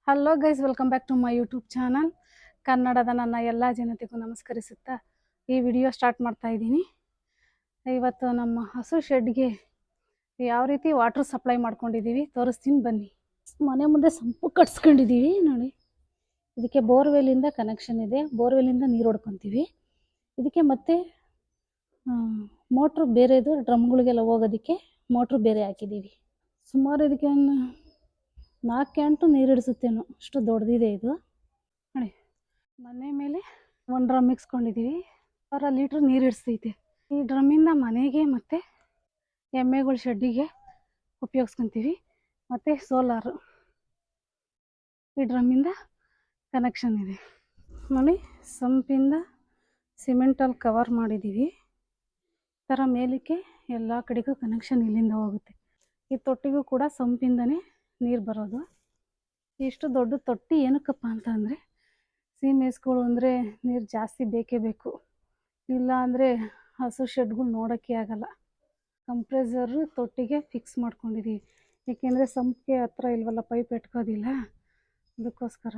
Hello guys, welcome back to my YouTube channel. ಕನ್ನಡದ ನನ್ನ ಎಲ್ಲ ಜನತೆಗೂ ನಮಸ್ಕರಿಸುತ್ತಾ ಈ ವಿಡಿಯೋ ಸ್ಟಾರ್ಟ್ ಮಾಡ್ತಾ ಇದ್ದೀನಿ. ಇವತ್ತು ನಮ್ಮ ಹಸು ಶೆಡ್ಗೆ ಯಾವ ರೀತಿ ವಾಟರ್ ಸಪ್ಲೈ ಮಾಡ್ಕೊಂಡಿದ್ದೀವಿ ತೋರಿಸ್ತೀನಿ ಬನ್ನಿ. ಮನೆ ಮುಂದೆ ಸಂಪು ಕಟ್ಸ್ಕೊಂಡಿದ್ದೀವಿ ನೋಡಿ. ಇದಕ್ಕೆ ಬೋರ್ವೆಲ್ಲಿಂದ ಕನೆಕ್ಷನ್ ಇದೆ, ಬೋರ್ವೆಲ್ಲಿಂದ ನೀರು ಹೊಡ್ಕೊತೀವಿ. ಇದಕ್ಕೆ ಮತ್ತೆ ಮೋಟ್ರು ಬೇರೆದು ಡ್ರಮ್ಗಳಿಗೆಲ್ಲ ಹೋಗೋದಕ್ಕೆ ಮೋಟ್ರು ಬೇರೆ ಹಾಕಿದ್ದೀವಿ. ಸುಮಾರು ಇದಕ್ಕೆ 4 ಕ್ಯಾಂಟು ನೀರು ಹಿಡಿಸುತ್ತೇನೋ, ಅಷ್ಟು ದೊಡ್ಡದಿದೆ ಇದು ನೋಡಿ. ಮನೆ ಮೇಲೆ 1 ಡ್ರಮ್ ಇಕ್ಸ್ಕೊಂಡಿದ್ದೀವಿ, 1,000 ಲೀಟ್ರ್ ನೀರು ಹಿಡಿಸ್ತೈತೆ. ಈ ಡ್ರಮ್ಮಿಂದ ಮನೆಗೆ ಮತ್ತು ಎಮ್ಮೆಗಳ ಶೆಡ್ಡಿಗೆ ಉಪಯೋಗಿಸ್ಕೊತೀವಿ. ಮತ್ತು ಸೋಲಾರು ಈ ಡ್ರಮ್ಮಿಂದ ಕನೆಕ್ಷನ್ ಇದೆ ನೋಡಿ. ಸಂಪಿಂದ ಸಿಮೆಂಟಲ್ಲಿ ಕವರ್ ಮಾಡಿದ್ದೀವಿ. ಈ ಥರ ಮೇಲಕ್ಕೆ ಎಲ್ಲ ಕಡೆಗೂ ಕನೆಕ್ಷನ್ ಇಲ್ಲಿಂದ ಹೋಗುತ್ತೆ. ಈ ತೊಟ್ಟಿಗೂ ಕೂಡ ಸಂಪಿಂದನೇ ನೀರು ಬರೋದು. ಇಷ್ಟು ದೊಡ್ಡ ತೊಟ್ಟಿ ಏನಕ್ಕಪ್ಪ ಅಂತ ಅಂದರೆ, ಸೀಮೆಸ್ಗಳು ಅಂದರೆ ನೀರು ಜಾಸ್ತಿ ಬೇಕೇ ಬೇಕು, ಇಲ್ಲ ಅಂದರೆ ಹಸು ಶೆಡ್ಗಳು ನೋಡೋಕ್ಕೆ ಆಗಲ್ಲ. ಕಂಪ್ರೆಸರು ತೊಟ್ಟಿಗೆ ಫಿಕ್ಸ್ ಮಾಡ್ಕೊಂಡಿದ್ದೀವಿ, ಏಕೆಂದರೆ ಸಂಪಿಗೆ ಹತ್ರ ಇಲ್ವಲ್ಲ, ಪೈಪ್ ಇಟ್ಕೋದಿಲ್ಲ, ಅದಕ್ಕೋಸ್ಕರ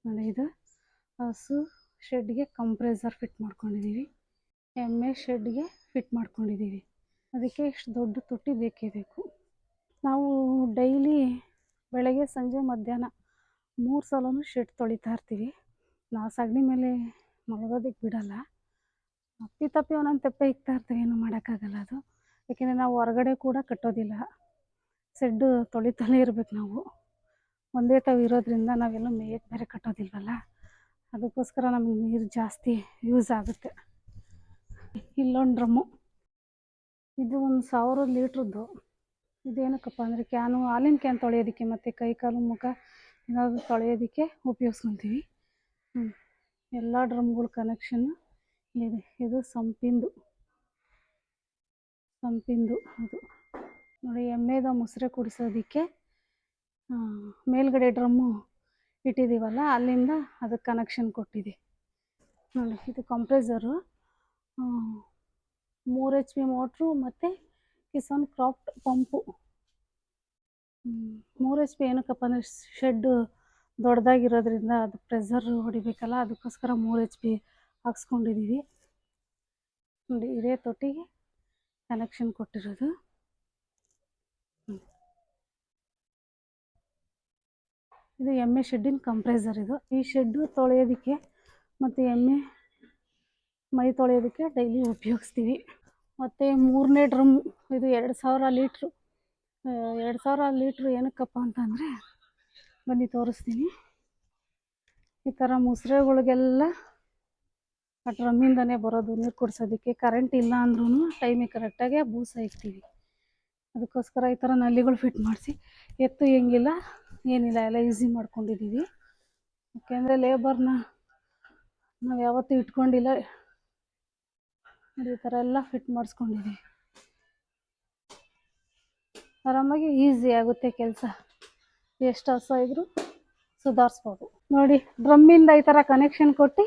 ನೋಡಿ. ಇದು ಹಸು ಶೆಡ್ಗೆ ಕಂಪ್ರೆಸರ್ ಫಿಟ್ ಮಾಡ್ಕೊಂಡಿದ್ದೀವಿ, ಎಮ್ಮೆ ಶೆಡ್ಗೆ ಫಿಟ್ ಮಾಡ್ಕೊಂಡಿದ್ದೀವಿ. ಅದಕ್ಕೆ ಇಷ್ಟು ದೊಡ್ಡ ತೊಟ್ಟಿ ಬೇಕೇ ಬೇಕು. ನಾವು ಡೈಲಿ ಬೆಳಗ್ಗೆ ಸಂಜೆ ಮಧ್ಯಾಹ್ನ 3 ಸಲನೂ ಶೆಡ್ ತೊಳಿತಾ ಇರ್ತೀವಿ. ನಾವು ಸಗಣಿ ಮೇಲೆ ಮಲಗೋದಕ್ಕೆ ಬಿಡಲ್ಲ, ಅಪ್ಪಿ ಒಂದೊಂದು ತೆಪ್ಪೆ ಇಕ್ತಾ ಇರ್ತೀವಿ, ಏನೂ ಮಾಡೋಕ್ಕಾಗಲ್ಲ ಅದು. ಏಕೆಂದರೆ ನಾವು ಹೊರಗಡೆ ಕೂಡ ಕಟ್ಟೋದಿಲ್ಲ, ಶೆಡ್ಡು ತೊಳಿತಲೇ ಇರ್ಬೇಕು ನಾವು. ಒಂದೇ ತಾವು ಇರೋದ್ರಿಂದ ನಾವೆಲ್ಲ ಮೇಯಕ್ಕೆ ಬೇರೆ ಕಟ್ಟೋದಿಲ್ವಲ್ಲ, ಅದಕ್ಕೋಸ್ಕರ ನಮಗೆ ನೀರು ಜಾಸ್ತಿ ಯೂಸ್ ಆಗುತ್ತೆ. ಇಲ್ಲೊಂದು ಡ್ರಮ್ಮು, ಇದು 1,000 ಲೀಟ್ರದ್ದು. ಇದೇನಕ್ಕಪ್ಪ ಅಂದರೆ ಹಾಲಿನ ಕ್ಯಾನ್ ತೊಳೆಯೋದಕ್ಕೆ ಮತ್ತು ಕೈ ಕಾಲು ಮುಖ ಏನಾದರೂ ತೊಳೆಯೋದಕ್ಕೆ ಉಪಯೋಗಿಸ್ಕೊತೀವಿ. ಎಲ್ಲ ಡ್ರಮ್ಗಳ ಕನೆಕ್ಷನ್ನು ಇದೆ. ಇದು ಸಂಪಿಂದು ಇದು ನೋಡಿ. ಎಮ್ಮೆದ ಮೊಸರೆ ಕುಡಿಸೋದಕ್ಕೆ ಮೇಲ್ಗಡೆ ಡ್ರಮ್ಮು ಇಟ್ಟಿದ್ದೀವಲ್ಲ, ಅಲ್ಲಿಂದ ಅದಕ್ಕೆ ಕನೆಕ್ಷನ್ ಕೊಟ್ಟಿದೆ ನೋಡಿ. ಇದು ಕಂಪ್ರೆಸರು 3 HP ಮೋಟ್ರು ಮತ್ತು ಕಿಸಾನ್ ಕ್ರಾಫ್ಟ್ ಪಂಪು. 3 HP ಏನಕ್ಕಪ್ಪ ಅಂದರೆ ಶೆಡ್ಡು ದೊಡ್ಡದಾಗಿರೋದ್ರಿಂದ ಅದು ಪ್ರೆಸರ್ ಹೊಡಿಬೇಕಲ್ಲ, ಅದಕ್ಕೋಸ್ಕರ 3 HP ಹಾಕ್ಸ್ಕೊಂಡಿದ್ದೀವಿ ನೋಡಿ. ಇದೇ ತೊಟ್ಟಿಗೆ ಕನೆಕ್ಷನ್ ಕೊಟ್ಟಿರೋದು. ಇದು ಎಮ್ಮೆ ಶೆಡ್ಡಿನ ಕಂಪ್ರೆಸರ್. ಇದು ಈ ಶೆಡ್ಡು ತೊಳೆಯೋದಕ್ಕೆ ಮತ್ತು ಎಮ್ಮೆ ಮೈ ತೊಳೆಯೋದಕ್ಕೆ ಡೈಲಿ ಉಪಯೋಗಿಸ್ತೀವಿ. ಮತ್ತು 3ನೇ ಡ್ರಮ್, ಇದು 2,000 ಲೀಟ್ರು. 2,000 ಲೀಟ್ರು ಏನಕ್ಕಪ್ಪ ಅಂತಂದರೆ ಬನ್ನಿ ತೋರಿಸ್ತೀನಿ. ಈ ಥರ ಮುಸ್ರೆಗಳಿಗೆಲ್ಲ ಆ ಡ್ರಮ್ಮಿಂದನೇ ಬರೋದು ನೀರು ಕುಡಿಸೋದಕ್ಕೆ. ಕರೆಂಟ್ ಇಲ್ಲ ಅಂದ್ರೂ ಟೈಮಿಗೆ ಕರೆಕ್ಟಾಗಿ ಬೂಸ ಇಕ್ತೀವಿ, ಅದಕ್ಕೋಸ್ಕರ ಈ ಥರ ನಲ್ಲಿಗಳು ಫಿಟ್ ಮಾಡಿಸಿ ಎತ್ತು ಹೆಂಗಿಲ್ಲ ಏನಿಲ್ಲ ಎಲ್ಲ ಈಸಿ ಮಾಡ್ಕೊಂಡಿದ್ದೀವಿ. ಯಾಕೆಂದರೆ ಲೇಬರ್ನ ನಾವು ಯಾವತ್ತೂ ಇಟ್ಕೊಂಡಿಲ್ಲ, ಈ ಥರ ಎಲ್ಲ ಫಿಟ್ ಮಾಡಿಸ್ಕೊಂಡಿದ್ದೀವಿ. ಆರಾಮಾಗಿ ಈಸಿ ಆಗುತ್ತೆ ಕೆಲಸ, ಎಷ್ಟು ಹಸ ಇದ್ರೂ ಸುಧಾರಿಸ್ಬೋದು ನೋಡಿ. ಡ್ರಮ್ಮಿಂದ ಈ ಥರ ಕನೆಕ್ಷನ್ ಕೊಟ್ಟು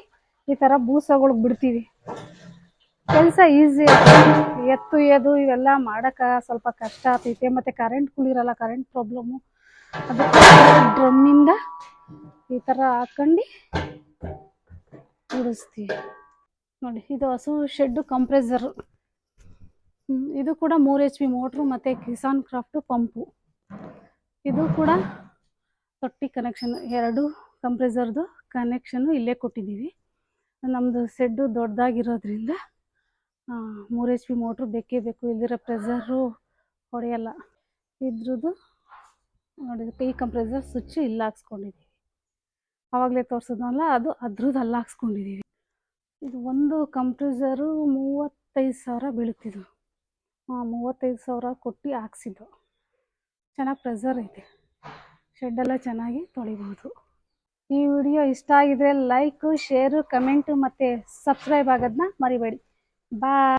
ಈ ಥರ ಬೂಸಗಳಿಗೆ ಬಿಡ್ತೀವಿ, ಕೆಲಸ ಈಸಿ ಆಗುತ್ತೆ. ಎತ್ತು ಎದು ಇವೆಲ್ಲ ಮಾಡೋಕ್ಕೆ ಸ್ವಲ್ಪ ಕಷ್ಟ ಆಗ್ತೈತೆ, ಮತ್ತು ಕರೆಂಟ್ಗಳಿರಲ್ಲ, ಕರೆಂಟ್ ಪ್ರಾಬ್ಲಮ್ಮು. ಅದಕ್ಕೆ ಡ್ರಮ್ಮಿಂದ ಈ ಥರ ಹಾಕ್ಕೊಂಡು ಬಿಡಿಸ್ತೀವಿ ನೋಡಿ. ಇದು ಹಸು ಶೆಡ್ಡು ಕಂಪ್ರೆಸರು. ಇದು ಕೂಡ 3 HP ಮೋಟ್ರು ಮತ್ತು ಕಿಸಾನ್ ಕ್ರಾಫ್ಟು ಪಂಪು. ಇದು ಕೂಡ ತೊಟ್ಟಿ ಕನೆಕ್ಷನ್, 2 ಕಂಪ್ರೆಸರ್ದು ಕನೆಕ್ಷನ್ನು ಇಲ್ಲೇ ಕೊಟ್ಟಿದ್ದೀವಿ. ನಮ್ಮದು ಶೆಡ್ಡು ದೊಡ್ಡದಾಗಿರೋದ್ರಿಂದ 3 HP ಮೋಟ್ರು ಬೇಕೇ ಬೇಕು, ಇಲ್ದಿರೋ ಪ್ರೆಸರು ಹೊಡೆಯಲ್ಲ. ಇದ್ರದ್ದು ನೋಡಿ, ಈ ಕಂಪ್ರೆಸರ್ ಸ್ವಿಚ್ಚು ಇಲ್ಲ ಹಾಕ್ಸ್ಕೊಂಡಿದ್ದೀವಿ. ಆವಾಗಲೇ ತೋರಿಸಿದ್ನಲ್ಲ, ಅದು ಅದ್ರದ್ದು ಅಲ್ಲಿ ಹಾಕ್ಸ್ಕೊಂಡಿದ್ದೀವಿ. ಇದು ಒಂದು ಕಂಪ್ರೆಸರು 35,000 ಬೀಳುತ್ತಿದ್ದು. 35,000 ಕೊಟ್ಟು ಹಾಕ್ಸಿದ್ದು. ಚೆನ್ನಾಗಿ ಪ್ರೆಸರ್ ಐತೆ, ಶೆಡ್ಡೆಲ್ಲ ಚೆನ್ನಾಗಿ ತೊಳಿಬೋದು. ಈ ವಿಡಿಯೋ ಇಷ್ಟ ಆಗಿದ್ರೆ ಲೈಕು, ಶೇರು, ಕಮೆಂಟು ಮತ್ತು ಸಬ್ಸ್ಕ್ರೈಬ್ ಆಗೋದನ್ನ ಮರಿಬೇಡಿ. ಬಾಯ್.